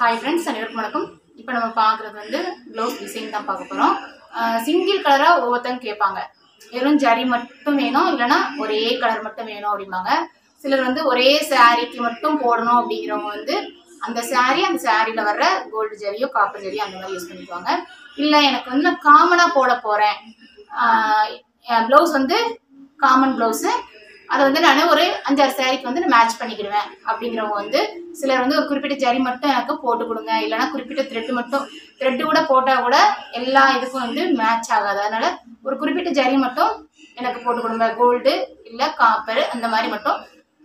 Hi friends, அனைவருக்கும் வணக்கம். இப்போ நம்ம பார்க்குறது வந்து ப்ளவுஸ் டிசைன் தான் பார்க்க போகிறோம். சிங்கிள் கலராக ஒவ்வொருத்தங்க கேட்பாங்க. வெறும் ஜரி மட்டும் வேணும், இல்லைனா ஒரே கலர் மட்டும் வேணும் அப்படிம்பாங்க. சிலர் வந்து ஒரே சாரீக்கு மட்டும் போடணும் அப்படிங்கிறவங்க வந்து அந்த சாரியில் வர்ற கோல்டு ஜரியோ காப்பர் ஜரியோ அந்த மாதிரி யூஸ் பண்ணிக்குவாங்க. இல்லை எனக்கு வந்து நான் காமனாக போட போகிறேன், ப்ளவுஸ் வந்து காமன் ப்ளவுஸு, அதை வந்து நான் ஒரு 5-6 சாரிக்கு வந்து நான் மேட்ச் பண்ணிக்கிடுவேன் அப்படிங்கிறவங்க வந்து சிலர் வந்து ஒரு குறிப்பிட்ட ஜரி மட்டும் எனக்கு போட்டு கொடுங்க, இல்லைனா குறிப்பிட்ட த்ரெட்டு கூட போட்டால் கூட எல்லா இதுக்கும் வந்து மேட்ச் ஆகாது. அதனால ஒரு குறிப்பிட்ட ஜரி மட்டும் எனக்கு போட்டு கொடுங்க, கோல்டு இல்லை காப்பர் அந்த மாதிரி மட்டும்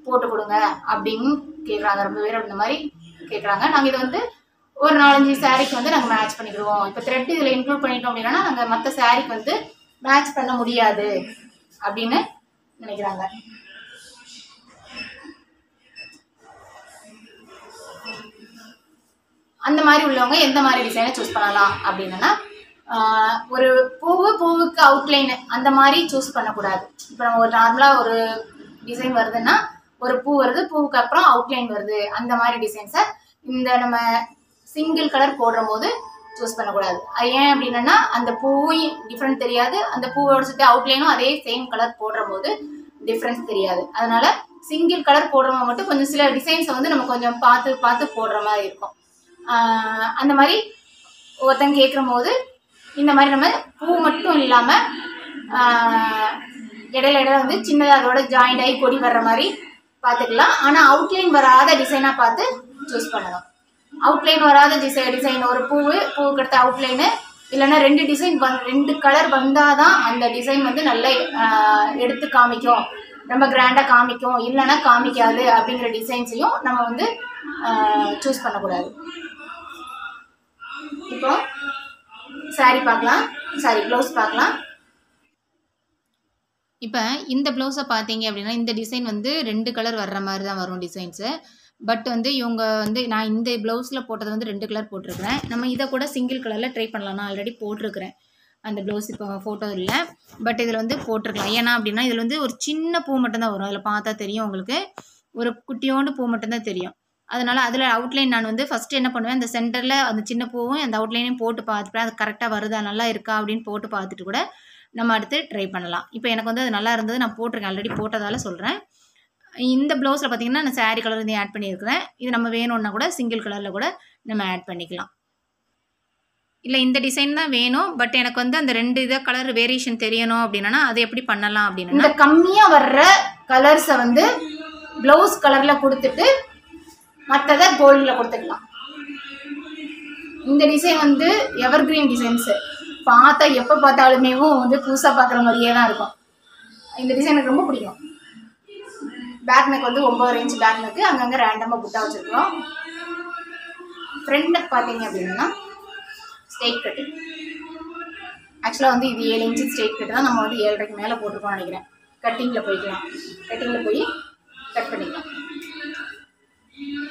போட்டு கொடுங்க அப்படின்னு கேட்குறாங்க. ரொம்ப பேர் இந்த மாதிரி கேட்குறாங்க. நாங்கள் இதை வந்து ஒரு 4-5 சாரிக்கு வந்து நாங்கள் மேட்ச் பண்ணிக்கிடுவோம். இப்போ த்ரெட் இதில் இன்க்ளூட் பண்ணிட்டோம் அப்படின்னா நாங்கள் மற்ற சாரிக்கு வந்து மேட்ச் பண்ண முடியாது அப்படின்னு நினைக்கிறாங்க. அந்த மாதிரி உள்ளவங்க எந்த மாதிரி டிசைனை சூஸ் பண்ணலாம் அப்படின்னா, ஒரு பூவுக்கு அவுட்லைன் அந்த மாதிரி சூஸ் பண்ணக்கூடாது. இப்போ நம்ம ஒரு நார்மலாக ஒரு டிசைன் வருதுன்னா ஒரு பூ வருது, பூவுக்கு அப்புறம் அவுட்லைன் வருது, அந்த மாதிரி டிசைன்ஸை இந்த நம்ம சிங்கிள் கலர் போடுற போது சூஸ் பண்ணக்கூடாது. அது ஏன் அப்படின்னா அந்த பூவும் டிஃப்ரெண்ட் தெரியாது, அந்த பூவோட சுற்றி அவுட்லைனும் அதே சேம் கலர் போடுற போது டிஃப்ரென்ஸ் தெரியாது. அதனால சிங்கிள் கலர் போடுறவங்க மட்டும் கொஞ்சம் சில டிசைன்ஸை வந்து நம்ம கொஞ்சம் பார்த்து போடுற மாதிரி இருக்கும். அந்த மாதிரி ஒருத்தங்க கேட்குற போது இந்த மாதிரி நம்ம பூ மட்டும் இல்லாமல் இடையில வந்து சின்னதாக அதோட ஜாயிண்ட் ஆகி கொடி வர்ற மாதிரி பார்த்துக்கலாம். ஆனால் அவுட்லைன் வராத டிசைனாக பார்த்து சூஸ் பண்ணணும். அவுட்லைன் வராத டிசைன் ஒரு பூவுக்கு அடுத்த அவுட்லைனு, இல்லைன்னா 2 கலர் வந்தால் தான் அந்த டிசைன் வந்து நல்லா எடுத்து காமிக்கும், ரொம்ப கிராண்டாக காமிக்கும், இல்லைன்னா காமிக்காது அப்படிங்கிற டிசைன்ஸையும் நம்ம வந்து சூஸ் பண்ணக்கூடாது. இப்போ ப்ளவுஸ் பார்க்கலாம். இப்போ இந்த ப்ளவுஸை பார்த்தீங்க அப்படின்னா இந்த டிசைன் வந்து 2 கலர் வர்ற மாதிரி தான் வரும் டிசைன்ஸு. பட் வந்து இவங்க வந்து நான் இந்த ப்ளவுஸில் போட்டது வந்து 2 கலர் போட்டிருக்கிறேன். நம்ம இதை கூட சிங்கிள் கலரில் ட்ரை பண்ணலாம். நான் ஆல்ரெடி போட்டிருக்கிறேன் அந்த ப்ளவுஸ், இப்போ ஃபோட்டோ இல்லை, பட் இதில் வந்து போட்டிருக்கலாம். ஏன்னா அப்படின்னா இதில் வந்து ஒரு சின்ன பூ மட்டும்தான் வரும். அதில் பார்த்தா தெரியும் உங்களுக்கு, ஒரு குட்டியோண்டு பூ மட்டும்தான் தெரியும். அதனால் அதில் அவுட்லைன் நான் வந்து ஃபஸ்ட்டு என்ன பண்ணுவேன், அந்த சென்டரில் அந்த சின்ன பூவும் அந்த அவுட்லைனையும் போட்டு பார்த்துப்பேன். அது கரெக்டாக வருதா, நல்லா இருக்கா அப்படின்னு போட்டு பார்த்துட்டு கூட நம்ம அடுத்து ட்ரை பண்ணலாம். இப்போ எனக்கு வந்து அது நல்லா இருந்தது, நான் போட்டிருக்கேன், ஆல்ரெடி போட்டதால் சொல்கிறேன். இந்த ப்ளவுஸில் பார்த்தீங்கன்னா நான் சாரீ கலர் வந்து ஆட் பண்ணியிருக்கிறேன். இது நம்ம வேணும்னா கூட சிங்கிள் கலரில் கூட நம்ம ஆட் பண்ணிக்கலாம். இல்லை இந்த டிசைன் தான் வேணும், பட் எனக்கு வந்து அந்த 2 கலர் வேரியேஷன் தெரியணும் அப்படின்னா அது எப்படி பண்ணலாம் அப்படின்னா, இந்த கம்மியாக வர்ற கலர்ஸை வந்து ப்ளவுஸ் கலரில் கொடுத்துட்டு மற்றதை கோல்டில் கொடுத்துக்கலாம். இந்த டிசைன் வந்து எவர் கிரீன் டிசைன்ஸு, பார்த்தா எப்போ பார்த்தாலுமே வந்து புதுசாக பார்க்குற மாதிரியே தான் இருக்கும். இந்த டிசைன் எனக்கு ரொம்ப பிடிக்கும். பேக் நெக் வந்து 9 இன்ச் பேக் நெக்கு, அங்கங்கே ரேண்டமாக புட்டா வச்சுருக்கோம். ஃப்ரண்ட் நெக் பார்த்தீங்க அப்படின்னா ஸ்ட்ரெயிட் கட்டு. ஆக்சுவலாக வந்து இது 7 இன்ச்சு ஸ்ட்ரெயிட் கட்டு தான், நம்ம வந்து 7.5க்கு மேலே போட்டிருக்கோம்னு நினைக்கிறேன். கட்டிங்கில் போய் கட் பண்ணிக்கலாம்.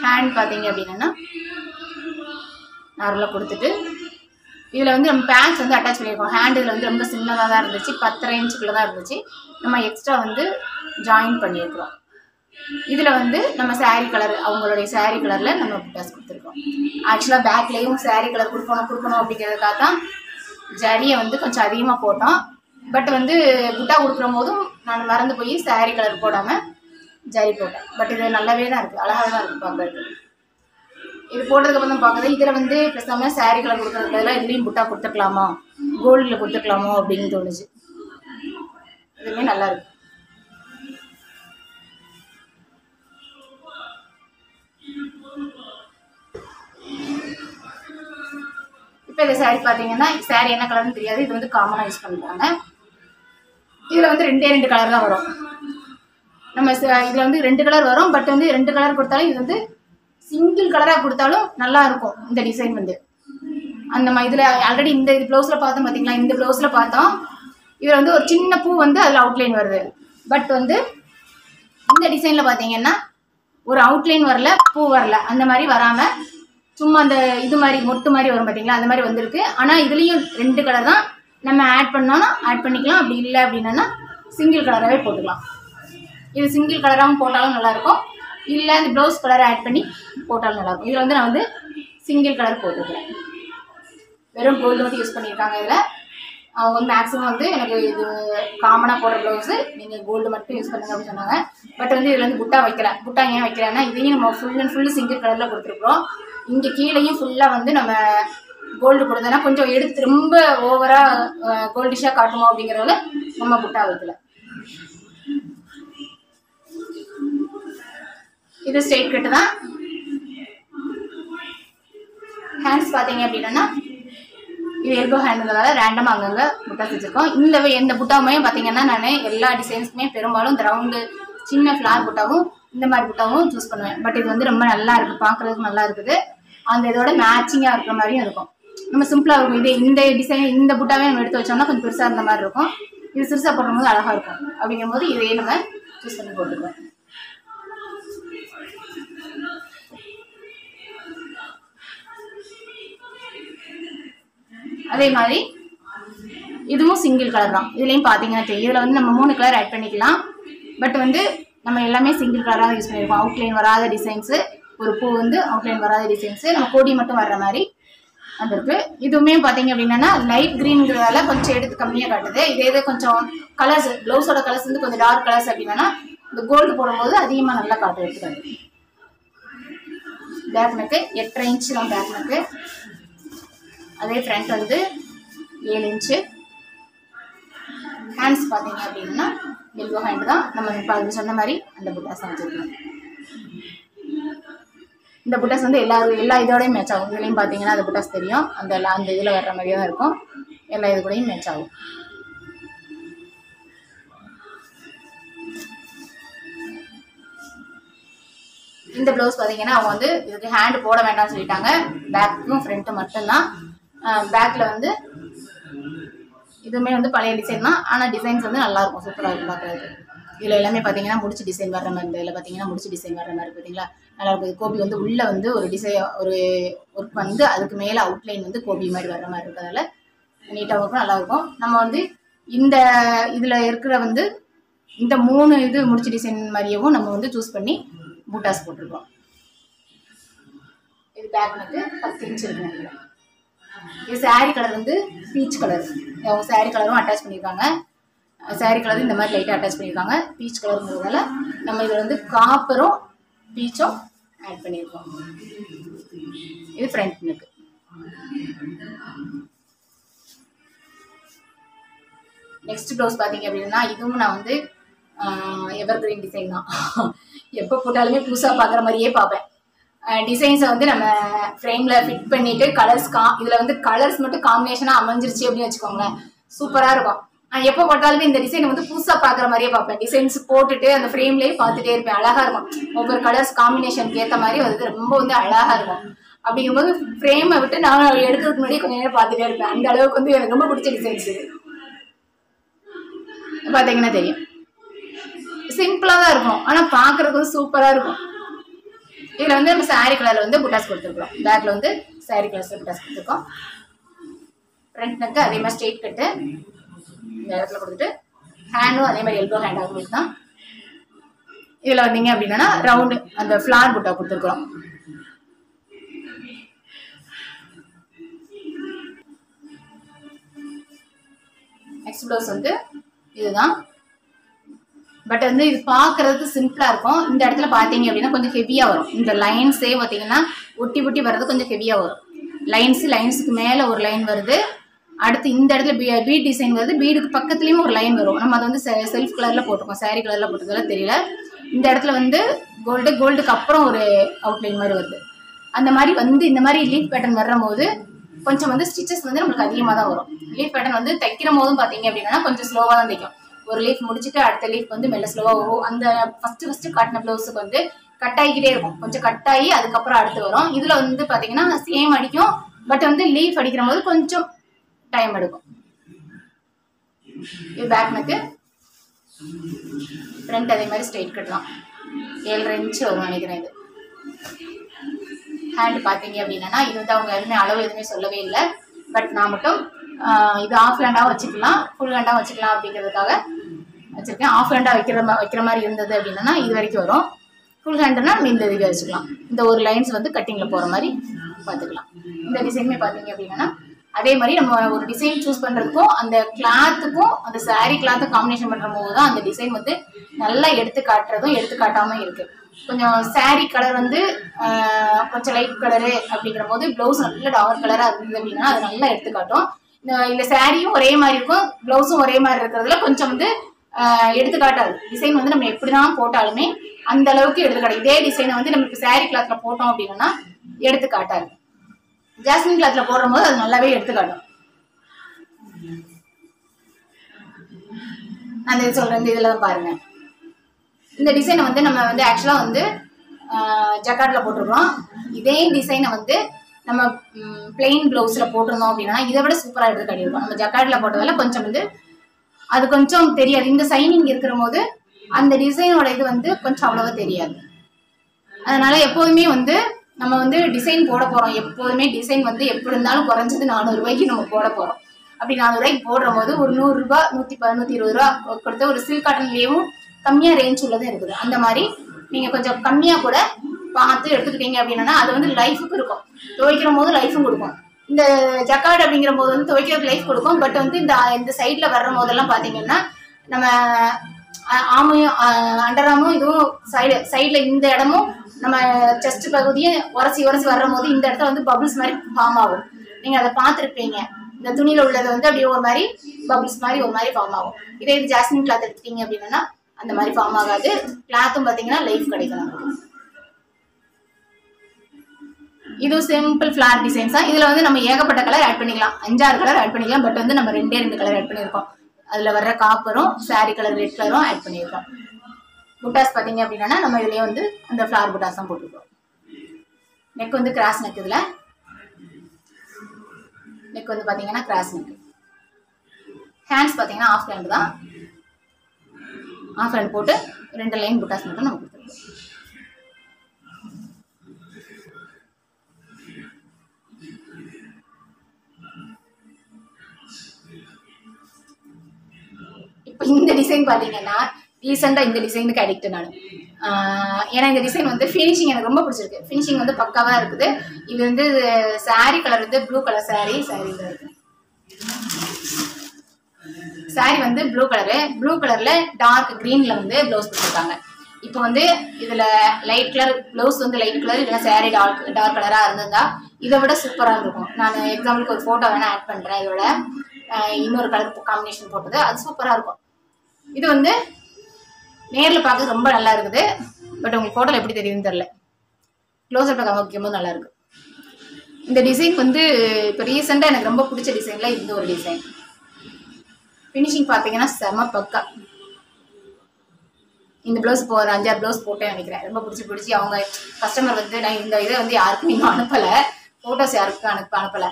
ஹேண்ட் பார்த்தீங்க அப்படின்னா நார்மலாக கொடுத்துட்டு இதில் வந்து நம்ம பேண்ட்ஸ் வந்து அட்டாச் பண்ணியிருக்கோம். ஹேண்ட் இதில் வந்து ரொம்ப சின்னதாக தான் இருந்துச்சு, 10.5 இன்ச்சுக்குள்ளே தான் இருந்துச்சு. நம்ம எக்ஸ்ட்ரா வந்து ஜாயின் பண்ணியிருக்கிறோம். இதில் வந்து நம்ம சாரீ கலர், அவங்களுடைய சாரீ கலரில் நம்ம புட்டாஸ் கொடுத்துருக்கோம். ஆக்சுவலாக பேக்லேயும் சாரீ கலர் கொடுக்கணும் அப்படிங்கிறதுக்காக தான் ஜரியை வந்து கொஞ்சம் அதிகமாக போட்டோம். பட் வந்து புட்டா கொடுக்குற போதும் நான் மறந்து போய் சாரீ கலர் போடாமல் ஜரி போட்டேன். பட் இது நல்லாவே தான் இருக்குது, அழகாக தான் இருக்குது பார்க்குறதுக்கு. இது போட்டதுக்கப்புறம் தான் பார்க்குறது, இதில் வந்து பேசாமல் சாரீ கலர் கொடுக்குறதுலாம் இதுலேயும் புட்டா கொடுத்துக்கலாமா, கோல்டில் கொடுத்துக்கலாமோ அப்படின்னு தோணுச்சு. இதுவுமே நல்லா இருக்கு. இப்போ இந்த சாரீ பார்த்தீங்கன்னா சாரீ என்ன கலர்னு தெரியாது, இது வந்து காமனாக யூஸ் பண்ணுறாங்க. இதில் வந்து 2 கலர் தான் வரும். நம்ம இதில் வந்து 2 கலர் வரும், பட் வந்து 2 கலர் கொடுத்தாலும் இது வந்து சிங்கிள் கலராக கொடுத்தாலும் நல்லா இருக்கும். இந்த டிசைன் வந்து அந்த மாதிரி இதில் ஆல்ரெடி இந்த ப்ளவுஸில் பார்த்தோம் பார்த்தீங்களா, இந்த ப்ளவுஸில் பார்த்தோம். இதில் வந்து ஒரு சின்ன பூ வந்து அதில் அவுட்லைன் வருது. பட் வந்து இந்த டிசைனில் பார்த்தீங்கன்னா ஒரு அவுட்லைன் வரல, பூ வரல, அந்த மாதிரி வராமல் சும்மா அந்த இது மாதிரி மொட்டு மாதிரி வரும் பார்த்தீங்களா, அந்த மாதிரி வந்திருக்கு. ஆனால் இதுலேயும் 2 கலர் தான். நம்ம ஆட் பண்ணோன்னா ஆட் பண்ணிக்கலாம், அப்படி இல்லை அப்படின்னா சிங்கிள் கலராகவே போட்டுக்கலாம். இது சிங்கிள் கலராகவும் போட்டாலும் நல்லாயிருக்கும், இல்லை இந்த ப்ளவுஸ் கலரை ஆட் பண்ணி போட்டாலும் நல்லாயிருக்கும். இதில் வந்து நான் வந்து சிங்கிள் கலர் போட்டுக்கிறேன். வெறும் கோல்டு மட்டும் யூஸ் பண்ணியிருக்காங்க. இதில் அவங்க வந்து மேக்ஸிமம் வந்து எனக்கு இது காமனாக போடுற ப்ளவுஸு நீங்கள் கோல்டு மட்டும் யூஸ் பண்ணுங்க அப்படின்னு சொன்னாங்க. பட் வந்து இதில் வந்து புட்டா வைக்கிறேன். புட்டா ஏன் வைக்கிறேன்னா இதையும் நம்ம ஃபுல் அண்ட் ஃபுல்லு சிங்கிள் கலரில் கொடுத்துருக்குறோம். இங்கே கீழேயும் ஃபுல்லாக வந்து நம்ம கோல்டு கொடுத்தோன்னா கொஞ்சம் எடுத்து ரொம்ப ஓவராக கோல்டிஷாக காட்டுமோ அப்படிங்கிறதால நம்ம புட்டா வைக்கல. இது ஸ்ட்ரெயிட் கட்டு தான். ஹேண்ட்ஸ் பார்த்தீங்க அப்படின்னா இது எல்போ ஹேண்டுங்கிறதால ரேண்டமாக அங்கங்கே புட்டா வச்சுருக்கோம். இந்த புட்டாவுமே பார்த்தீங்கன்னா நான் எல்லா டிசைன்ஸுக்குமே பெரும்பாலும் இந்த ரவுண்டு சின்ன ஃப்ளார் புட்டாவும் இந்த மாதிரி புட்டாவும் சூஸ் பண்ணுவேன். பட் இது வந்து ரொம்ப நல்லா இருக்குது, பார்க்குறதுக்கு நல்லா இருக்குது. அந்த இதோட மேட்சிங்காக இருக்கிற மாதிரியும் இருக்கும். நம்ம சிம்பிளாக இருக்கும். இதே இந்த டிசைன் இந்த புட்டாவே நம்ம எடுத்து வச்சோம்னா கொஞ்சம் பெருசாக இருந்த மாதிரி இருக்கும். இது சிறுசாக போடும்போது அழகாக இருக்கும். அப்படிங்கும்போது இதையே நம்ம சூஸ் பண்ணி போட்டுக்குவோம். அதே மாதிரி இதுவும் சிங்கிள் கலர் தான். இதுலேயும் பார்த்தீங்கன்னா தெரியும். இதில் வந்து நம்ம 3 கலர் ஆட் பண்ணிக்கலாம். பட் வந்து நம்ம எல்லாமே சிங்கிள் கலராக யூஸ் பண்ணியிருக்கோம். அவுட்லைன் வராத டிசைன்ஸு, ஒரு பூ வந்து அவுட்லைன் வராத டிசைன்ஸு, நம்ம கொடி மட்டும் வர்ற மாதிரி வந்துருக்கு. இதுவுமே பார்த்தீங்க அப்படின்னா லைட் க்ரீன்கிறதால கொஞ்சம் எடுத்து கம்மியாக காட்டுது. இதே கொஞ்சம் கலர்ஸ் ப்ளவுஸோட கலர்ஸ் வந்து கொஞ்சம் டார்க் கலர்ஸ் அப்படின்னா இந்த கோல்டு போடும்போது அதிகமாக நல்லா காட்டு எடுத்துக்காது. பேக் நெக்கு 8.5 இன்ச்சு தான் பேக் நெக்கு. அதே ஃப்ரண்ட் வந்து 7 இன்ச்சு. ஹேண்ட்ஸ் பார்த்தீங்க அப்படின்னா எல்போ ஹேண்டு தான். நம்ம இப்போ அது சொன்ன மாதிரி அந்த புட்டாஸ் தான் வச்சுருக்கோம். இந்த புட்டாஸ் வந்து எல்லா இதோடையும் மேட்ச் ஆகும். இதுலேயும் பார்த்தீங்கன்னா அந்த புட்டாஸ் தெரியும். அந்த இதில் வர்ற மாதிரியே தான் இருக்கும். எல்லா இது கூடயும் மேட்ச் ஆகும். இந்த ப்ளவுஸ் பார்த்தீங்கன்னா அவங்க வந்து இதுக்கு ஹேண்டு போட வேண்டாம்னு சொல்லிட்டாங்க. பேக்கும் ஃப்ரண்ட்டும் மட்டும்தான். பேக்கில் வந்து இதுவுமே வந்து பழைய டிசைன் தான். ஆனால் டிசைன்ஸ் வந்து நல்லாயிருக்கும், சூப்பராக இருக்கும் பார்க்குறது. இதில் எல்லாமே பார்த்தீங்கன்னா முடிச்சு டிசைன் வர்ற மாதிரி. இதில் பார்த்தீங்கன்னா முடிச்சு டிசைன் வர்ற மாதிரி பார்த்தீங்களா நல்லாயிருக்கும். இது கோபி வந்து உள்ளே வந்து ஒரு ஒரு ஒர்க் வந்து அதுக்கு மேலே அவுட்லைன் வந்து கோபி மாதிரி வர்ற மாதிரி இருக்கிறதால நீட்டாக இருக்கும், நல்லாயிருக்கும். நம்ம வந்து இந்த இதில் இருக்கிற வந்து இந்த 3 இது முடிச்சு டிசைன் மாதிரியவும் நம்ம வந்து சூஸ் பண்ணி பூட்டாஸ் போட்டிருக்கோம். இது பேக் வந்து 10 இன்ச்சு இருக்கு நினைக்கிறேன். இது சாரீ கலர் வந்து பீச் கலர். அவங்க சாரீ கலரும் அட்டாச் பண்ணியிருக்காங்க. சாரீ கலர் இந்த மாதிரி லைட்டாக அட்டாச் பண்ணியிருக்காங்க. பீச் கலருங்கிறதால நம்ம இதில் வந்து காப்பரும் பீச்சும் ஆட் பண்ணியிருக்கோம். இது ஃப்ரண்ட் நெக்கு. நெக்ஸ்ட் ப்ளவுஸ் பார்த்தீங்க அப்படின்னா இதுவும் நான் வந்து எவர் கிரீன் டிசைன் தான். எப்போ போட்டாலுமே புதுசாக பார்க்குற மாதிரியே பார்ப்பேன். டிசைன்ஸை வந்து நம்ம ஃப்ரேமில் ஃபிட் பண்ணிவிட்டு கலர்ஸ் இதில் வந்து கலர்ஸ் மட்டும் காம்பினேஷனாக அமைஞ்சிருச்சு அப்படின்னு வச்சுக்கோங்களேன், சூப்பராக இருக்கும். நான் எப்போ போட்டாலுமே இந்த டிசைனை வந்து புதுசாக பார்க்குற மாதிரியே பார்ப்பேன். டிசைன்ஸ் போட்டுட்டு அந்த ஃப்ரேம்லேயே பார்த்துட்டே இருப்பேன். அழகாக இருக்கும். ஒவ்வொரு கலர்ஸ் காம்பினேஷனுக்கு ஏற்ற மாதிரி அது ரொம்ப வந்து அழகாக இருக்கும். அப்படிங்கும்போது ஃப்ரேமை விட்டு நான் எடுக்கிறதுக்கு முன்னாடி கொஞ்சம் நேரம் பார்த்துட்டே இருப்பேன். அந்த அளவுக்கு வந்து எனக்கு ரொம்ப பிடிச்ச டிசைன்ஸ் இது. பார்த்தீங்கன்னா தெரியும், சிம்பிளாக தான் இருக்கும். ஆனால் பார்க்குறதுக்கு வந்து சூப்பராக இருக்கும். இதில் வந்து நம்ம சாரீ கலரில் வந்து புட்டாஸ் கொடுத்துருக்கோம். பேக்கில் வந்து சாரீ கலர்ஸில் புட்டாஸ் கொடுத்துருக்கோம். ஃப்ரண்ட் நெக்கு அதே மாதிரி ஸ்ட்ரெயிட் கட்டு இந்த இடத்துல கொடுத்துட்டு ஹேண்டும் அதே மாதிரி எல்போ ஹேண்டாக கொடுத்து தான். இதில் வந்தீங்க அப்படின்னா ரவுண்டு அந்த ஃப்ளார் புட்டா கொடுத்துருக்குறோம். நெக்ஸ்ட் ப்ளவுஸ் வந்து இதுதான். பட் வந்து இது பார்க்கறதுக்கு சிம்பிளாக இருக்கும். இந்த இடத்துல பார்த்தீங்க அப்படின்னா கொஞ்சம் ஹெவியாக வரும். இந்த லைன்ஸே பார்த்தீங்கன்னா ஒட்டி ஒட்டி வர்றது கொஞ்சம் ஹெவியாக வரும். லைன்ஸுக்கு மேலே ஒரு லைன் வருது. அடுத்து இந்த இடத்துல பீட் டிசைன் வருது. பீடுக்கு பக்கத்துலேயும் ஒரு லைன் வரும். நம்ம அதை வந்து செல்ஃப் கலரில் போட்டிருக்கோம். சாரீ கலரில் போட்டதெல்லாம் தெரியல. இந்த இடத்துல வந்து கோல்டுக்கு அப்புறம் ஒரு அவுட்லைன் மாதிரி வருது. அந்த மாதிரி வந்து இந்த மாதிரி லீஃப் பேட்டர்ன் வரும்போது கொஞ்சம் வந்து ஸ்டிச்சஸ் வந்து நம்மளுக்கு அதிகமாக தான் வரும். லீஃப் பேட்டர்ன் வந்து தைக்கிற போதும் பார்த்தீங்க அப்படின்னா கொஞ்சம் ஸ்லோவாக தான் தைக்கும். ஒரு லீஃப் முடிச்சுட்டு அடுத்த லீஃப் வந்து மெல்ல ஸ்லோவாக வரும். அந்த ஃபஸ்ட்டு காட்டின ப்ளவுஸுக்கு வந்து கட் ஆகிக்கிட்டே இருக்கும். கொஞ்சம் கட் ஆகி அதுக்கப்புறம் அடுத்து வரும். இதில் வந்து பார்த்தீங்கன்னா சேம் அடிக்கும். பட் வந்து லீஃப் அடிக்கிற போது கொஞ்சம் டைம் எடுக்கும். இது பேக் நெக்கு. ஃப்ரண்ட் அதே மாதிரி ஸ்ட்ரெயிட் கட்டலாம். 7.5 இன்ச்சு வரும் நினைக்கிறேன். இது ஹேண்ட் பார்த்தீங்க அப்படின்னா இது வந்து அவங்க எதுவுமே அளவு எதுவுமே சொல்லவே இல்லை. பட் நான் மட்டும் இது ஆஃப் ஹேண்டாக வச்சுக்கலாம், ஃபுல் ஹேண்டாக வச்சுக்கலாம் அப்படிங்கிறதுக்காக வச்சுருக்கேன். ஆஃப் ஹேண்டாக வைக்கிற மாதிரி இருந்தது அப்படின்னா இது வரைக்கும் வரும். ஃபுல் ஹேண்டுனா நம்ம இந்த இதுக்கு வச்சுக்கலாம். இந்த ஒரு லைன்ஸ் வந்து கட்டிங்கில் போகிற மாதிரி பார்த்துக்கலாம். இந்த டிசைனுமே பார்த்தீங்க அப்படின்னா அதே மாதிரி நம்ம ஒரு டிசைன் சூஸ் பண்ணுறதுக்கும் அந்த கிளாத்துக்கும் அந்த சாரீ கிளாத்தை காம்பினேஷன் பண்ணுற போது தான் அந்த டிசைன் வந்து நல்லா எடுத்து காட்டுறதும் எடுத்து காட்டாமல் இருக்குது. கொஞ்சம் சாரீ கலர் வந்து கொஞ்சம் லைட் கலரு அப்படிங்கிற போது ப்ளவுஸ் நல்ல டார்க் கலராக இருந்தது அப்படின்னா அது நல்லா எடுத்து காட்டும். இந்த சாரியும் ஒரே மாதிரி இருக்கும், ப்ளவுஸும் ஒரே மாதிரி இருக்கிறதுல கொஞ்சம் வந்து எடுத்து காட்டாது. டிசைன் வந்து நம்ம எப்படி தான் போட்டாலுமே அந்த அளவுக்கு எடுத்து காட்டும். இதே டிசைனை வந்து நம்ம இப்போ சாரீ கிளாத்தில் போட்டோம் அப்படின்னா எடுத்து காட்டாது. ஜாஸ்மின் கிளாத்தில் போடுற போது அது நல்லாவே எடுத்து காட்டும். நான் இது சொல்கிறேன், இந்த இதில் தான் பாருங்கள். இந்த டிசைனை வந்து நம்ம வந்து ஆக்சுவலாக வந்து ஜக்கார்டில் போட்டிருக்கோம். இதே டிசைனை வந்து நம்ம பிளெயின் ப்ளவுஸில் போட்டிருந்தோம் அப்படின்னா இதை விட சூப்பராக எடுத்து காட்டியிருக்கோம். நம்ம ஜக்கார்டில் போட்டதில் கொஞ்சம் வந்து அது கொஞ்சம் தெரியாது. இந்த சைனிங் இருக்கிற போது அந்த டிசைனோட இது வந்து கொஞ்சம் அவ்வளோவா தெரியாது. அதனால எப்போதுமே வந்து நம்ம வந்து டிசைன் போட போகிறோம். எப்போதுமே டிசைன் வந்து எப்படி இருந்தாலும் குறைஞ்சது 400 ரூபாய்க்கு நம்ம போட போகிறோம். அப்படி 400 ரூபாய்க்கு போடுற போது ஒரு 100 ரூபா 120 ரூபா கொடுத்த ஒரு சில்க் காட்டன்லேயும் கம்மியாக ரேஞ்ச் உள்ளதும் இருக்குது. அந்த மாதிரி நீங்கள் கொஞ்சம் கம்மியாக கூட பார்த்து எடுத்துக்கிட்டீங்க அப்படின்னா அது வந்து லைஃபுக்கு இருக்கும். துவைக்கிற போது லைஃபும் கொடுக்கும். இந்த ஜக்கார்டு அப்படிங்கிற போது வந்து துவைக்கிறதுக்கு லைஃப் கொடுக்கும். பட் வந்து இந்த சைடில் வர்ற போதெல்லாம் பார்த்தீங்கன்னா நம்ம ஆமையும் அண்டராமும் இதுவும் சைடில் இந்த இடமும் நம்ம செஸ்ட் பகுதியை உரசி வர்ற போது இந்த இடத்துல வந்து பபிள்ஸ் மாதிரி ஃபார்ம் ஆகும். நீங்கள் அதை பார்த்துருப்பீங்க. இந்த துணியில் உள்ளது வந்து அப்படியே ஒரு மாதிரி பபிள்ஸ் மாதிரி ஒரு மாதிரி ஃபார்ம் ஆகும். இதே இது ஜாஸ்மின் கிளாத் எடுத்துட்டீங்க அப்படின்னா அந்த மாதிரி ஃபார்ம் ஆகாது. கிளாத்தும் பார்த்தீங்கன்னா லைஃப் கிடைக்கும் நமக்கு. இது சிம்பிள் ஃபிளார் டிசைன்ஸ் தான். இதில் வந்து நம்ம ஏகப்பட்ட கலர் ஆட் பண்ணிக்கலாம், 5-6 கலர் ஆட் பண்ணிக்கலாம். பட் வந்து நம்ம 2 கலர் ஆட் பண்ணியிருக்கோம். அதில் வர்ற காப்பரும் சாரீ கலர் ரெட் கலரும் ஆட் பண்ணியிருக்கோம். புட்டாஸ் பார்த்தீங்க அப்படின்னா நம்ம இதுலேயே வந்து அந்த ஃப்ளார் புட்டாஸ் தான் போட்டுருக்கோம். நெக் வந்து கிராஸ் நெக். இதில் நெக் வந்து பார்த்தீங்கன்னா கிராஸ் நெக். ஹேண்ட்ஸ் பார்த்தீங்கன்னா ஆஃப் ஹேண்ட் தான். ஆஃப் ஹேண்ட் போட்டு 2 லைன் புட்டாஸ் மட்டும் நம்ம கொடுத்துருக்கோம். இப்போ இந்த டிசைன் பார்த்தீங்கன்னா ரீசெண்டாக இந்த டிசைனுக்கு அடிக்ட் நான். ஏன்னா இந்த டிசைன் வந்து ஃபினிஷிங் எனக்கு ரொம்ப பிடிச்சிருக்கு. ஃபினிஷிங் வந்து பக்காவாக இருக்குது. இது வந்து சாரீ கலர் வந்து ப்ளூ கலர் சாரீ இருக்குது. சாரீ வந்து ப்ளூ கலரில் டார்க் க்ரீனில் வந்து ப்ளவுஸ் கொடுத்துருக்காங்க. இப்போ வந்து இதில் லைட் கலர் ப்ளவுஸ் வந்து லைட் கலர் இல்லைன்னா சாரீ டார்க் கலராக இருந்திருந்தா இதை விட சூப்பராக இருக்கும். நான் எக்ஸாம்பிளுக்கு ஒரு ஃபோட்டோ வேணால் ஆட் பண்ணுறேன். இதோட இன்னொரு கலர் காம்பினேஷன் போட்டது அது சூப்பராக இருக்கும். இது வந்து நேரில் பார்க்க ரொம்ப நல்லா இருக்குது. பட் உங்களுக்கு ஃபோட்டோவில் எப்படி தெரியுதுன்னு தெரில. க்ளோஸ்அப்பில் காமிக்கும்போது நல்லா இருக்கு. இந்த டிசைன் வந்து இப்போ ரீசெண்டாக எனக்கு ரொம்ப பிடிச்ச டிசைனில் இந்த ஒரு டிசைன். ஃபினிஷிங் பார்த்தீங்கன்னா செம பக்கா. இந்த ப்ளவுஸ் இப்போ ஒரு 5-6 ப்ளவுஸ் போட்டேன் நினைக்கிறேன். ரொம்ப பிடிச்சி அவங்க கஸ்டமர் வந்து நான் இந்த இதை வந்து யாருக்கும் இன்னும் அனுப்பலை, ஃபோட்டோஸ் யாருக்கும் அனுப்பலை.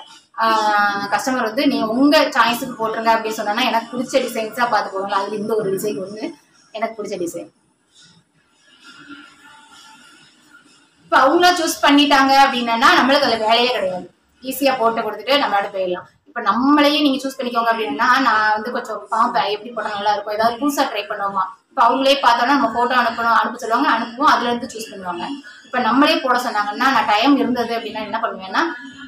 கஸ்டமர் வந்து நீங்கள் உங்கள் சாய்ஸுக்கு போட்டுருங்க அப்படின்னு சொன்னால் எனக்கு பிடிச்ச டிசைன்ஸாக பார்த்து போடுவாங்க. அதில் இந்த ஒரு டிசைன் வந்து எனக்கு பிடிச்ச டிசைன். இப்போ அவங்களா சூஸ் பண்ணிட்டாங்க அப்படின்னா நம்மளுக்கு அதில் வேலையே கிடையாது. ஈஸியாக போட்டு கொடுத்துட்டு நம்மளோட போயிடலாம். இப்போ நம்மளையே நீங்கள் சூஸ் பண்ணிக்கோங்க அப்படின்னா நான் வந்து கொஞ்சம் பார்ப்பேன் எப்படி போட்டால் நல்லா இருக்கும், ஏதாவது புதுசாக ட்ரை பண்ணுவோமா. இப்போ அவங்களே பார்த்தோன்னா நம்ம ஃபோட்டோ அனுப்ப சொல்லுவாங்க, அனுப்புவோம், அதுலேருந்து சூஸ் பண்ணுவாங்க. இப்போ நம்மளே போட சொன்னாங்கன்னா நான் டைம் இருந்தது அப்படின்னா என்ன பண்ணுவேன்னா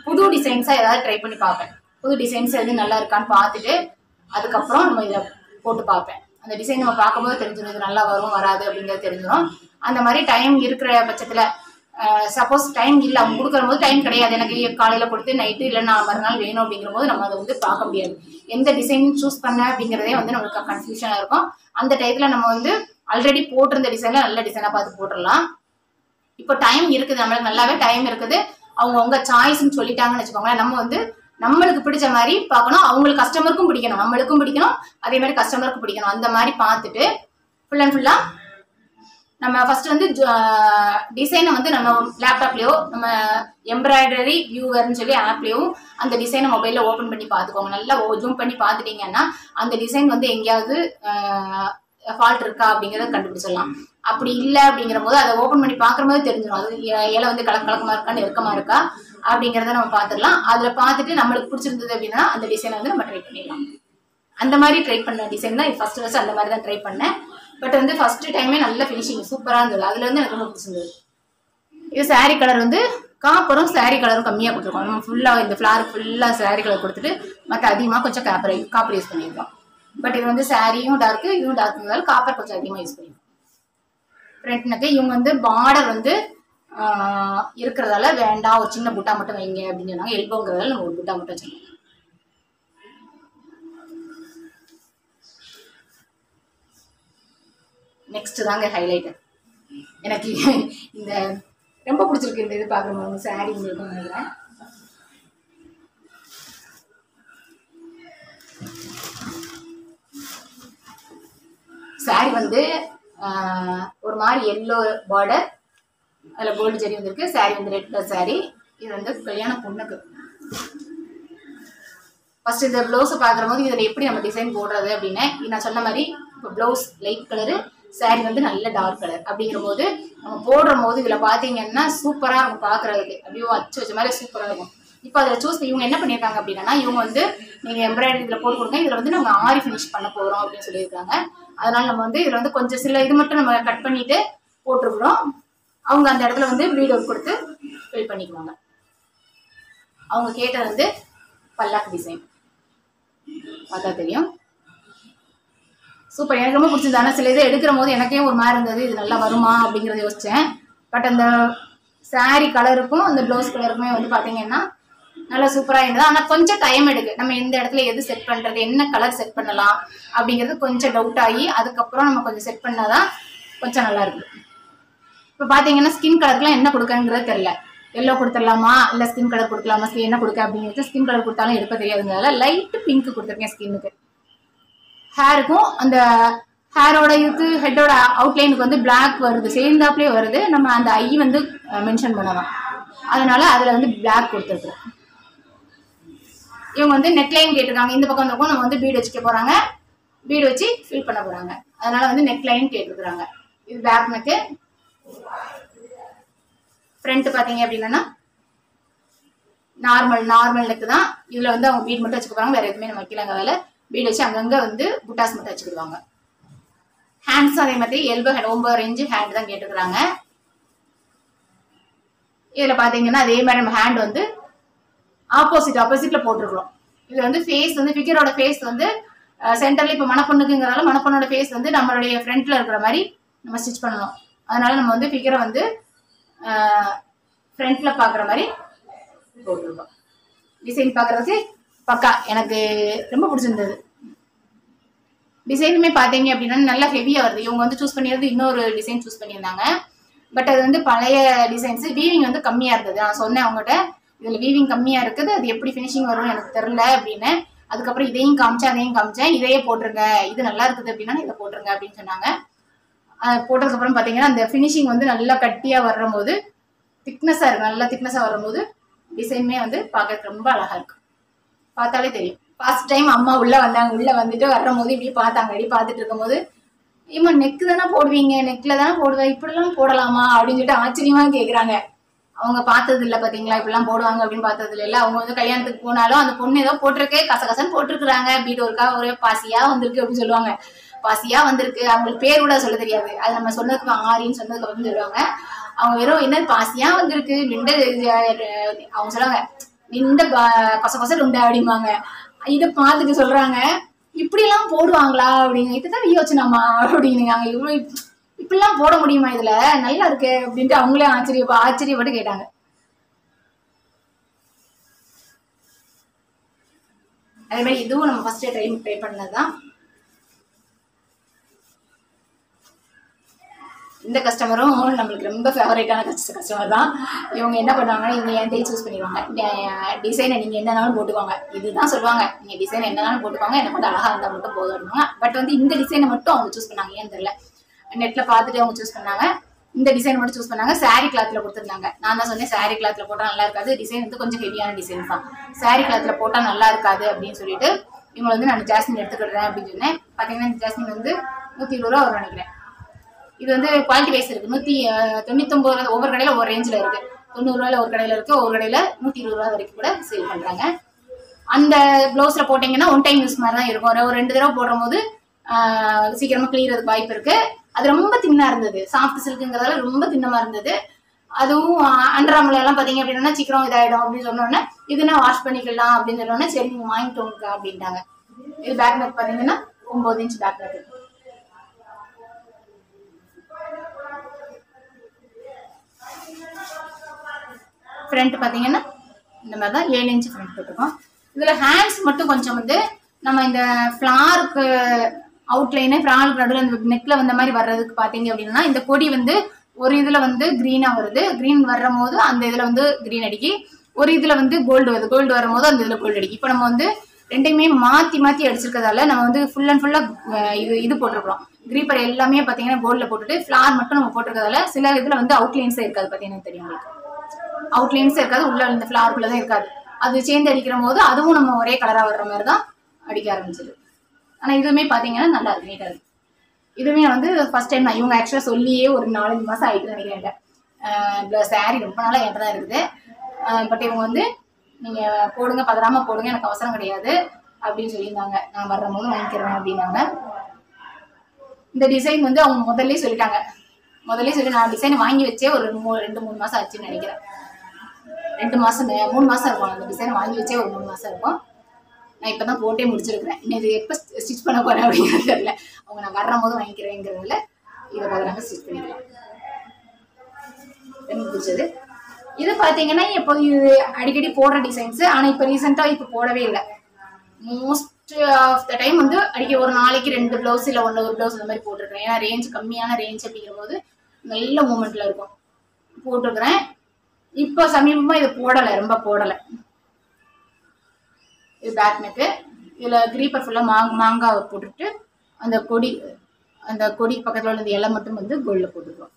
புது டிசைன்ஸாக ஏதாவது ட்ரை பண்ணி பார்ப்பேன். புது டிசைன்ஸ் எது நல்லா இருக்கான்னு பார்த்துட்டு அதுக்கப்புறம் நம்ம இதை போட்டு பார்ப்பேன். அந்த டிசைன் நம்ம பார்க்கும்போது தெரிஞ்சிடும் இது நல்லா வரும் வராது அப்படிங்கிறது தெரிஞ்சிடும். அந்த மாதிரி டைம் இருக்கிற பட்சத்தில் சப்போஸ் டைம் இல்லை அவங்க கொடுக்குற போது டைம் கிடையாது, எனக்கு காலையில் கொடுத்து நைட்டு இல்லை நான் மறுநாள் வேணும் அப்படிங்கிற போது நம்ம அதை வந்து பார்க்க முடியாது. எந்த டிசைன் சூஸ் பண்ண அப்படிங்கிறதே வந்து நம்மளுக்கு கன்ஃபியூஷனாக இருக்கும். அந்த டயத்தில் நம்ம வந்து ஆல்ரெடி போட்டிருந்த டிசைனில் நல்ல டிசைனாக பார்த்து போட்டுடலாம். இப்போ டைம் இருக்குது, நம்மளுக்கு நல்லாவே டைம் இருக்குது. அவங்க சாய்ஸ்ன்னு சொல்லிட்டாங்கன்னு வச்சுக்கோங்களேன். நம்ம வந்து நம்மளுக்கு பிடிச்ச மாதிரி பார்க்கணும், அவங்களுக்கு கஸ்டமருக்கும் பிடிக்கணும், நம்மளுக்கும் பிடிக்கணும், அதே மாதிரி கஸ்டமருக்கும் பிடிக்கணும். அந்த மாதிரி பார்த்துட்டு ஃபுல் அண்ட் ஃபுல்லாக நம்ம ஃபர்ஸ்ட் வந்து டிசைனை வந்து நம்ம லேப்டாப்லேயோ நம்ம எம்ப்ராய்டரி வியூவர்னு சொல்லி ஆப்லேயும் அந்த டிசைனை மொபைலில் ஓப்பன் பண்ணி பார்த்துக்கோங்க. நல்லா ஜூம் பண்ணி பார்த்துட்டிங்கன்னா அந்த டிசைன் வந்து எங்கேயாவது ஃபால்ட் இருக்கா அப்படிங்கிறத கண்டுபிடிச்சிடலாம். அப்படி இல்லை அப்படிங்கிற போது அதை ஓப்பன் பண்ணி பார்க்குற போது தெரிஞ்சிடும் அது இலை வந்து கலக்கமாக இருக்கா நெருக்கமாக இருக்கா அப்படிங்கிறத நம்ம பார்த்துடலாம். அதில் பார்த்துட்டு நம்மளுக்கு பிடிச்சிருந்தது அப்படின்னா அந்த டிசைனை வந்து நம்ம ட்ரை பண்ணிடலாம். அந்த மாதிரி ட்ரை பண்ண டிசைன் தான் ஃபர்ஸ்ட் அந்த மாதிரி தான் ட்ரை பண்ணேன். பட் வந்து ஃபர்ஸ்ட் டைமே நல்ல ஃபினிஷிங் சூப்பராக இருந்தது. அதுல வந்து எனக்கு ரொம்ப பிடிச்சிருந்தது. இது சாரீ கலர் வந்து காப்பரும் சாரீ கலரும் கம்மியாக கொடுத்துருக்கோம். நம்ம ஃபுல்லாக இந்த ஃப்ளார் ஃபுல்லாக சாரீ கலர் கொடுத்துட்டு மற்ற அதிகமாக கொஞ்சம் காப்பர் யூஸ் பண்ணியிருக்கோம். பட் இது வந்து சாரியும் டார்க்கு இதுவும் டார்க்குங்கிறதால காப்பர் கொஞ்சம் அதிகமாக யூஸ் பண்ணியிருக்கோம். ஃப்ரண்ட் நெக்கு இவங்க வந்து பார்டர் வந்து இருக்கிறதால வேண்டாம் ஒரு சின்ன புட்டா மட்டும் வைங்க அப்படின்னு சொன்னாங்க. எல்போங்கிறதால நம்ம ஒரு புட்டா மட்டும் வச்சுருக்கோம். நெக்ஸ்ட் தாங்க ஹைலைட். எனக்கு இந்த ரொம்ப பிடிச்சிருக்கு இந்த இது பார்க்கும்போது சாரி உங்களுக்கு நினைக்கிறேன். சாரி வந்து ஒரு மாதிரி எல்லோ பார்டர், அதில் கோல்டு ஜெரி வந்துருக்கு. சாரி வந்து ரெட் கலர் சாரி. இது வந்து கல்யாண பொண்ணுக்கு. ஃபர்ஸ்ட் இந்த ப்ளவுஸை பார்க்குற போது இதில் எப்படி நம்ம டிசைன் போடுறது அப்படின்னு நான் சொன்ன மாதிரி இப்போ ப்ளவுஸ் லைட் கலரு, சாரி வந்து நல்ல டார்க் கலர். அப்படிங்கிற போது நம்ம போடுற போது இதில் பார்த்தீங்கன்னா சூப்பராக நம்ம பார்க்குறதுக்கு அப்படியே அச்சு வச்ச மாதிரி சூப்பராக இருக்கும். இப்போ அதில் சூஸ் இவங்க என்ன பண்ணியிருக்காங்க அப்படின்னா இவங்க வந்து நீங்கள் எம்ப்ராய்டரி இதில் போட்டு கொடுங்க, இதில் வந்து நம்ம ஆரி ஃபினிஷ் பண்ண போகிறோம் அப்படின்னு சொல்லியிருக்காங்க. அதனால நம்ம வந்து இதில் வந்து கொஞ்சம் சில இது மட்டும் நம்ம கட் பண்ணிட்டு போட்டுருக்குறோம். அவங்க அந்த இடத்துல வந்து ப்ளீட் ஒர்க் கொடுத்து ஃபில் பண்ணிக்குவாங்க. அவங்க கேட்டது வந்து பல்லாக்கு டிசைன் பார்த்தா தெரியும். சூப்பர், எனக்கு ரொம்ப பிடிச்சது. ஆனால் சில இதை எடுக்கிற போது எனக்கே ஒரு மாதிரி இருந்தது, இது நல்லா வருமா அப்படிங்கிறத யோசித்தேன். பட் அந்த சாரீ கலருக்கும் அந்த ப்ளவுஸ் கலருக்குமே வந்து பார்த்தீங்கன்னா நல்லா சூப்பராக இருந்தது. ஆனால் கொஞ்சம் டைம் எடுக்கு. நம்ம எந்த இடத்துல எது செட் பண்ணுறது, என்ன கலர் செட் பண்ணலாம் அப்படிங்கிறது கொஞ்சம் டவுட் ஆகி அதுக்கப்புறம் நம்ம கொஞ்சம் செட் பண்ணாதான் கொஞ்சம் நல்லா இருக்குது. இப்போ பார்த்தீங்கன்னா ஸ்கின் கலருக்குலாம் என்ன கொடுக்கங்கிறது தெரியல. எல்லோ கொடுத்துடலாமா இல்லை ஸ்கின் கலர் கொடுக்கலாமா, என்ன கொடுக்க அப்படிங்கிறது. ஸ்கின் கலர் கொடுத்தாலும் எடுக்க தெரியாதுங்கிறதால லைட்டு பிங்க் கொடுத்துருக்கேன் ஸ்கின்னுக்கு. ஹேருக்கும் அந்த ஹேரோட இதுக்கு ஹெட்டோட அவுட்லைனுக்கு வந்து பிளாக் வருது, சேர்ந்தாப்லேயே வருது. நம்ம அந்த ஐ வந்து மென்ஷன் பண்ணலாம், அதனால அதில் வந்து பிளாக் கொடுத்துருக்குறோம். இவங்க வந்து நெக்லைன் கேட்டிருக்காங்க. இந்த பக்கம் நம்ம வந்து பீடு வச்சுக்க போகிறாங்க, பீடு வச்சு ஃபில் பண்ண போகிறாங்க. அதனால வந்து நெக்லைன் கேட்டிருக்கிறாங்க. இது பேக் நெக்கு. ஃப்ரண்ட் பார்த்தீங்க அப்படின்னா நார்மல் நெக்கு தான். இதில் வந்து அவங்க பீட் மட்டும் வச்சுக்க போகிறாங்க, வேறு எதுவுமே நம்ம வைக்கலங்கிறதால பீட் வச்சு அங்கங்கே வந்து புட்டாஸ் மட்டும் வச்சுக்கிடுவாங்க. ஹேண்ட்ஸும் அதே மாதிரி எல்போ ஹேண்ட் 9 இன்ச்சு ஹேண்ட் தான் கேட்டுக்கிறாங்க. இதில் பார்த்தீங்கன்னா அதே மாதிரி நம்ம ஹேண்ட் வந்து ஆப்போசிட்ல போட்டிருக்கிறோம். இதில் வந்து ஃபேஸ் வந்து ஃபிகரோட ஃபேஸ் வந்து சென்டரில் இப்போ மணப்பொண்ணுக்குங்கிறதால மணப்பொண்ணோட ஃபேஸ் வந்து நம்மளுடைய ஃப்ரண்ட்டில் இருக்கிற மாதிரி நம்ம ஸ்டிச் பண்ணணும். அதனால நம்ம வந்து ஃபிகரை வந்து ஃப்ரண்ட்டில் பார்க்குற மாதிரி போட்டிருக்கோம். டிசைன் பார்க்குறதுக்கு பக்கா எனக்கு ரொம்ப பிடிச்சிருந்தது. டிசைனுமே பார்த்தீங்க அப்படின்னா நல்லா ஹெவியாக வருது. இவங்க வந்து சூஸ் பண்ணியிருந்தது இன்னொரு டிசைன் சூஸ் பண்ணியிருந்தாங்க. பட் அது வந்து பழைய டிசைன்ஸு, வீவிங் வந்து கம்மியாக இருந்தது. நான் சொன்னேன் அவங்ககிட்ட இதில் வீவிங் கம்மியாக இருக்குது, அது எப்படி ஃபினிஷிங் வரும்னு எனக்கு தெரில அப்படின்னு. அதுக்கப்புறம் இதையும் காமிச்சேன் அதையும் காமிச்சேன். இதையே போட்டுருங்க, இது நல்லா இருக்குது அப்படின்னா இதை போட்டுருங்க அப்படின்னு சொன்னாங்க. போட்டதுக்கப்புறம் பார்த்தீங்கன்னா அந்த ஃபினிஷிங் வந்து நல்லா கட்டியாக வரும்போது திக்னஸாக இருக்குது. நல்லா திக்னஸாக வரும்போது டிசைனுமே வந்து பார்க்கறதுக்கு ரொம்ப அழகாக இருக்குது. பார்த்தாலே தெரியும். ஃபர்ஸ்ட் டைம் அம்மா உள்ளே வந்தாங்க. உள்ளே வந்துட்டு வரும்போது இப்படி பார்த்தாங்க. இப்படி பார்த்துட்டு இருக்கும்போது இம்மா நெக்கு தானே போடுவீங்க, நெக்கில் தானே போடுவேன், இப்படிலாம் போடலாமா அப்படின்னு சொல்லிட்டு ஆச்சரியமாக கேட்குறாங்க. அவங்க பார்த்தது இல்லை பார்த்தீங்களா, இப்படிலாம் போடுவாங்க அப்படின்னு பார்த்தது இல்லை. அவங்க வந்து கல்யாணத்துக்கு போனாலும் அந்த பொண்ணு ஏதோ போட்டிருக்கு, கசகசன்னு போட்டிருக்கிறாங்க, பீட் ஒருக்கா ஒரே பாசியாக வந்திருக்கு அப்படின்னு சொல்லுவாங்க. பாசியாக வந்திருக்கு, அவங்களுக்கு பேர் கூட சொல்ல தெரியாது. அது நம்ம சொன்னதுக்கு ஆரின்னு சொன்னதுக்கு அப்படின்னு சொல்லுவாங்க. அவங்க வெறும் என்ன பாசியாக வந்திருக்கு நின்று அவங்க சொல்லுவாங்க நின்ற கொச கொச உண்டா அப்படிம்பாங்க. இதை பார்த்துட்டு சொல்கிறாங்க இப்படிலாம் போடுவாங்களா அப்படிங்க. இதுதான் யோசனாமா அப்படிங்க. இவ்வளோ இப்படிலாம் போட முடியுமா, இதில் நல்லா இருக்கு அப்படின்ட்டு அவங்களே ஆச்சரியப்பட்டு கேட்டாங்க. அதே மாதிரி இதுவும் நம்ம ஃபர்ஸ்ட் ட்ரை பண்ணதுதான். இந்த கஸ்டமரும் நம்மளுக்கு ரொம்ப ஃபேவரேட்டான கஸ்டமர் தான். இவங்க என்ன பண்ணுவாங்கன்னா இவங்க என்கிட்ட சூஸ் பண்ணிடுவாங்க. டிசைனை நீங்கள் என்னன்னாலும் போட்டுவாங்க, இதுதான் சொல்லுவாங்க. நீங்கள் டிசைன் என்னன்னாலும் போட்டுவாங்க, எனக்கு வந்து அழகாக இருந்தால் மட்டும் போதும். பட் வந்து இந்த டிசைனை மட்டும் அவங்க சூஸ் பண்ணாங்க. ஏன்னு தெரியல, நெட்டில் பார்த்துட்டு அவங்க சூஸ் பண்ணாங்க. இந்த டிசைன் மட்டும் சூஸ் பண்ணாங்க. சாரீ கிளாத்தில் கொடுத்துருந்தாங்க. நான் தான் சொன்னேன் சாரீ கிளாத்தில் போட்டால் நல்லா இருக்காது, டிசைன் வந்து கொஞ்சம் ஹெவியான டிசைன் தான், சாரீ கிளாத்தில் போட்டால் நல்லா இருக்காது அப்படின்னு சொல்லிட்டு இவங்க வந்து நான் ஜாஸ்மின் எடுத்துக்கிடுறேன் அப்படின்னு சொன்னேன். பார்த்தீங்கன்னா இந்த ஜாஸ்மின் வந்து 120 ரூபா வரும் நினைக்கிறேன். இது வந்து குவாலிட்டி வைஸ் இருக்குது. 199 ஒவ்வொரு கடையில் ஒவ்வொரு ரேஞ்சில் இருக்குது. 90 ரூபாயில் ஒரு கடையில் இருக்குது, ஒவ்வொரு கடையில் 120 ரூபா வரைக்கும் கூட சேல் பண்ணுறாங்க. அந்த ப்ளவுஸில் போட்டிங்கன்னா ஒன் டைம் யூஸ் மாதிரி தான் இருக்கும். ஒரு 2 தடவை போடுற போது சீக்கிரமாக கிளியறதுக்கு வாய்ப்பு இருக்குது. அது ரொம்ப தின்னாக இருந்தது, சாஃப்ட் சில்க்குங்கிறதால ரொம்ப தின்னமாக இருந்தது. அதுவும் அண்டராமில் எல்லாம் பார்த்தீங்க அப்படின்னா சீக்கிரம் இதாகிடும் அப்படின்னு சொன்னோன்னே இதுனா வாஷ் பண்ணிக்கலாம் அப்படின்னு சொன்னோன்னே சரி நீங்கள் வாங்கிட்டோங்க அப்படின்ட்டாங்க. இது பேக் நெக் பார்த்தீங்கன்னா 9 இன்ச் பேக் நெக். ஃப்ரண்ட் பார்த்தீங்கன்னா இந்த மாதிரி தான் 7 இன்ச் ஃப்ரண்ட் போட்டுருக்கோம். இதில் ஹேண்ட்ஸ் மட்டும் கொஞ்சம் வந்து நம்ம இந்த ஃப்ளாருக்கு அவுட்லைனு ஃப்ளாருக்கு நடுவில் இந்த நெக்கில் வந்த மாதிரி வர்றதுக்கு பார்த்தீங்க அப்படின்னா இந்த கொடி வந்து ஒரு இதில் வந்து க்ரீனாக வருது, க்ரீன் வர்ற போது அந்த இதில் வந்து க்ரீன் அடிக்கி, ஒரு இதில் வந்து கோல்டு வருது, கோல்டு வரும் போது அந்த இதில் கோல்டு அடிக்கி. இப்போ நம்ம வந்து ரெண்டையுமே மாற்றி மாற்றி அடிச்சிருக்கிறதால நம்ம வந்து ஃபுல் அண்ட் ஃபுல்லாக இது போட்டிருக்கிறோம். க்ரீப்பர் எல்லாமே பார்த்தீங்கன்னா கோல்டில் போட்டுட்டு ஃப்ளார் மட்டும் நம்ம போட்டிருக்கிறதால சில இதில் வந்து அவுட்லைன்ஸே இருக்காது. பார்த்தீங்கன்னா தெரியும் உங்களுக்கு, அவுட்லைன்ஸே இருக்காது, உள்ள இந்த ஃப்ளாருக்குள்ளே தான் இருக்காது. அது சேர்ந்து அடிக்கிற போது அதுவும் நம்ம ஒரே கலராக வர்ற மாதிரி தான் அடிக்க ஆரம்பிச்சிது. ஆனால் இதுவுமே பார்த்தீங்கன்னா நல்லா இருக்கு, நீட்டாக இருக்கு. இதுவுமே வந்து ஃபர்ஸ்ட் டைம் நான் இவங்க ஆக்சுவலாக சொல்லியே ஒரு 4-5 மாதம் ஆகிட்டு நினைக்கிறேன். சாரீ ரொம்ப நாளாக என்கிட்ட தான் இருக்குது. பட் இவங்க வந்து நீங்கள் போடுங்க, பதறாமல் போடுங்க, எனக்கு அவசரம் கிடையாது அப்படின்னு சொல்லியிருந்தாங்க. நான் வர்ற போது வாங்கிக்கிறேன் அப்படின்னாங்க. இந்த டிசைன் வந்து அவங்க முதல்ல சொல்லிட்டாங்க. முதல்ல சொல்லி நான் டிசைன் வாங்கி வச்சே ஒரு 2-3 மாதம் ஆச்சுன்னு நினைக்கிறேன். 3 மாதம் இருக்கும். அந்த டிசைன் வாங்கி வச்சே ஒரு 3 மாதம் இருக்கும். நான் இப்போ தான் போட்டே முடிச்சிருக்கிறேன். இன்னும் இது எப்போ ஸ்டிச் பண்ண போகிறேன் அப்படிங்கிறது தெரியல. அவங்க நான் வர்ற போது வாங்கிக்கிறேங்கிறதுல இதை பதிலாக ஸ்டிச் பண்ணிக்கலாம். எனக்கு பிடிச்சது இது பார்த்தீங்கன்னா இப்போ இது அடிக்கடி போடுற டிசைன்ஸு. ஆனால் இப்போ ரீசெண்டாக இப்போ போடவே இல்லை. மோஸ்ட் ஆஃப் த டைம் வந்து அடிக்க ஒரு நாளைக்கு 2 ப்ளவுஸ் இல்லை 1 ப்ளவுஸ் இந்த மாதிரி போட்டிருக்கிறேன். ஏன்னா ரேஞ்ச் கம்மியான ரேஞ்ச் அப்படிங்கிற போது நல்ல மூமெண்ட்டில் இருக்கும் போட்டிருக்கிறேன். இப்போ சமீபமாக இது போடலை, ரொம்ப போடலை. இது பேக் நெக்கு. இதில் க்ரீப்பர் ஃபுல்லாக மாங்காவை போட்டுட்டு அந்த கொடி பக்கத்தில் உள்ள இந்த இலை மட்டும் வந்து கோல்டில் போட்டுருக்கோம்.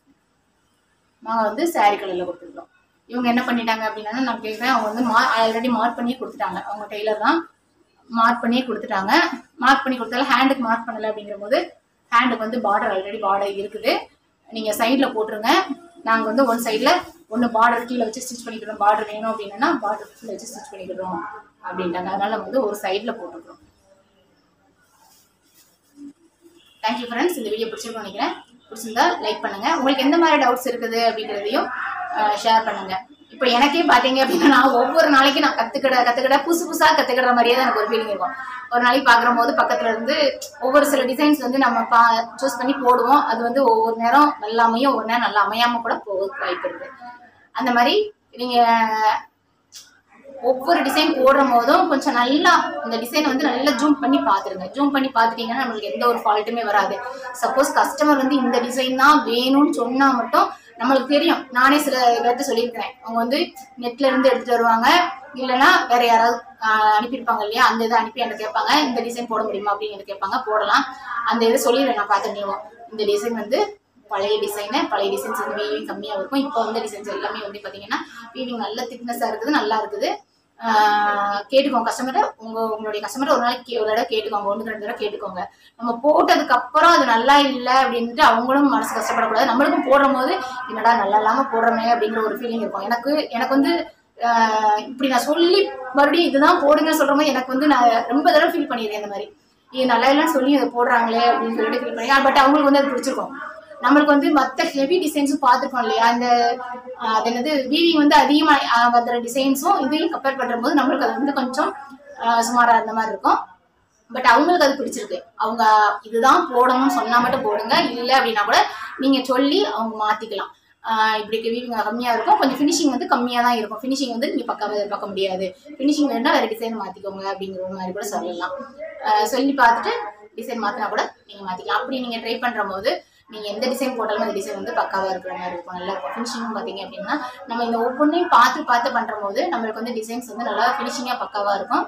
மாங்காய் வந்து சாரீ கலரில் கொடுத்துருக்கோம். இவங்க என்ன பண்ணிட்டாங்க அப்படின்னா நான் கேட்குறேன், அவங்க வந்து ஆல்ரெடி மார்க் பண்ணியே கொடுத்துட்டாங்க. அவங்க டெய்லர் தான் மார்க் பண்ணியே கொடுத்துட்டாங்க. மார்க் பண்ணி கொடுத்தாலும் ஹேண்டுக்கு மார்க் பண்ணலை அப்படிங்கிற போது ஹேண்டுக்கு வந்து ஆல்ரெடி பார்டர் இருக்குது, நீங்கள் சைடில் போட்டுருங்க. நாங்கள் வந்து ஒன் சைடில் ஒன்று பார்டர் கீழே வச்சு ஸ்டிச் பண்ணிக்கிறோம், பார்டர் வேணும் அப்படின்னா பார்டர் கீழே வச்சு ஸ்டிச் பண்ணிக்கிறோம் அப்படின்ட்டாங்க. அதனால நம்ம வந்து ஒரு சைடில் போட்டுக்கிறோம். Thank you friends. இந்த வீடியோ பிடிச்சிருக்கோம் நினைக்கிறேன். பிடிச்சிருந்தா லைக் பண்ணுங்கள். உங்களுக்கு எந்த மாதிரி டவுட்ஸ் இருக்குது அப்படிங்கிறதையும் ஷேர் பண்ணுங்கள். இப்போ எனக்கே பார்த்தீங்க அப்படின்னா நான் ஒவ்வொரு நாளைக்கு நான் கற்றுக்கிட புதுசாக கற்றுக்கிற மாதிரியே தான் எனக்கு ஒரு ஃபீலிங் இருக்கும். ஒரு நாளைக்கு பார்க்குற போது பக்கத்தில் இருந்து ஒவ்வொரு சில டிசைன்ஸ் வந்து நம்ம சூஸ் பண்ணி போடுவோம். அது வந்து ஒவ்வொரு நேரம் நல்லா அமையும், ஒவ்வொரு நேரம் நல்லா அமையாமல் கூட போக வாய்ப்பு இருக்குது. அந்த மாதிரி நீங்கள் ஒவ்வொரு டிசைன் போடுற போதும் கொஞ்சம் நல்லா இந்த டிசைனை வந்து நல்லா ஜூம் பண்ணி பார்த்துருங்க. ஜூம் பண்ணி பார்த்துட்டீங்கன்னா நம்மளுக்கு எந்த ஒரு ஃபால்ட்டுமே வராது. சப்போஸ் கஸ்டமர் வந்து இந்த டிசைன் தான் வேணும்னு சொன்னால் மட்டும் நம்மளுக்கு தெரியும். நானே சில பேர்த்து சொல்லியிருக்கிறேன், அவங்க வந்து நெட்ல இருந்து எடுத்துட்டு வருவாங்க, இல்லைன்னா வேற யாராவது அனுப்பியிருப்பாங்க இல்லையா, அந்த இதை அனுப்பி எனக்கு கேட்பாங்க இந்த டிசைன் போட முடியுமா அப்படின்னு கேட்பாங்க. போடலாம். அந்த இதை சொல்லிடுவேன் நான் பார்த்துட்டேன். இந்த டிசைன் வந்து பழைய டிசைன்ஸ் வந்து வீவிங் கம்மியாக இருக்கும். இப்போ வந்து டிசைன்ஸ் எல்லாமே வந்து பார்த்தீங்கன்னா வீவிங் நல்ல திக்னஸாக இருக்குது, நல்லா இருக்குது. கேட்டுக்கோங்க கஸ்டமரை, உங்களுடைய கஸ்டமரை ஒரு நாளைக்கு ஒரு தடவை கேட்டுக்கோங்க, 1-2 தடவை கேட்டுக்கோங்க. நம்ம போட்டதுக்கு அப்புறம் அது நல்லா இல்லை அப்படின்ட்டு அவங்களும் மனசு கஷ்டப்படக்கூடாது. நம்மளுக்கும் போடுற போது என்னடா நல்லா இல்லாமல் போடுறோமே அப்படிங்கிற ஒரு ஃபீலிங் இருக்கும். எனக்கு வந்து இப்படி நான் சொல்லி மறுபடியும் இதுதான் போடுங்கன்னு சொல்ற மாதிரி எனக்கு வந்து நான் ரொம்ப தடவை ஃபீல் பண்ணிடுறேன். இந்த மாதிரி இது நல்லா இல்லைன்னு சொல்லி அதை போடுறாங்களே அப்படின்னு சொல்லிட்டு ஃபீல் பண்ணி, பட் அவங்களுக்கு வந்து அது பிடிச்சிருக்கும். நம்மளுக்கு வந்து மற்ற ஹெவி டிசைன்ஸும் பார்த்துருக்கோம் இல்லையா, அந்த அது என்னது வீவிங் வந்து அதிகமாக வந்துற டிசைன்ஸும் இதையும் கம்பேர் பண்ணுற போது நம்மளுக்கு அது வந்து கொஞ்சம் சுமாராக இருந்த மாதிரி இருக்கும். பட் அவங்களுக்கு அது பிடிச்சிருக்கு. அவங்க இதுதான் போடணும்னு சொன்னால் மட்டும் போடுங்க, இல்லை அப்படின்னா கூட நீங்கள் சொல்லி அவங்க மாற்றிக்கலாம். இப்படி வீவிங் கம்மியாக இருக்கும், கொஞ்சம் ஃபினிஷிங் வந்து கம்மியாக தான் இருக்கும். ஃபினிஷிங் வந்து நீங்கள் பார்க்க முடியாது, ஃபினிஷிங் வேணுன்னா வேறு டிசைன் மாற்றிக்கோங்க அப்படிங்கிற மாதிரி கூட சொல்லலாம். சொல்லி பார்த்துட்டு டிசைன் மாற்றினா கூட நீங்கள் மாற்றிக்கலாம். அப்படி நீங்கள் ட்ரை பண்ணுற போது நீங்கள் எந்த டிசைன் போட்டாலும் அந்த டிசைன் வந்து பக்காவாக இருக்கிற மாதிரி இருக்கும், நல்லா இருக்கும். ஃபினிஷிங்கும் பார்த்தீங்க அப்படின்னா நம்ம இந்த ஒவ்வொன்றையும் பார்த்து பண்ணுற போது நம்மளுக்கு வந்து டிசைன்ஸ் வந்து நல்லா ஃபினிஷிங்காக பக்காவாக இருக்கும்.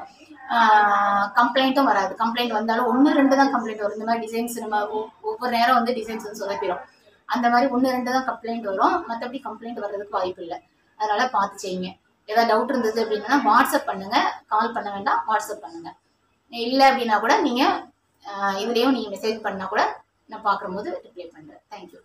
கம்ப்ளைண்ட்டும் வராது. கம்ப்ளைண்ட் வந்தாலும் 1-2 தான் கம்ப்ளைண்ட் வரும். இந்த மாதிரி டிசைன்ஸ் நம்ம ஒவ்வொரு நேரம் வந்து டிசைன்ஸ் வந்து சொதப்பிடும். அந்த மாதிரி 1-2 தான் கம்ப்ளைண்ட் வரும், மற்றபடி கம்ப்ளைண்ட் வர்றதுக்கு வாய்ப்பு இல்லை. அதனால பார்த்து செய்யுங்க. ஏதாவது டவுட் இருந்தது அப்படின்னா வாட்ஸ்அப் பண்ணுங்க, கால் பண்ண வேண்டாம், வாட்ஸ்அப் பண்ணுங்க. இல்லை அப்படின்னா கூட நீங்கள் இதுலேயும் நீங்கள் மெசேஜ் பண்ணால் கூட நான் பார்க்குற போது ரிப்ளை பண்ணுறேன். தேங்க்யூ.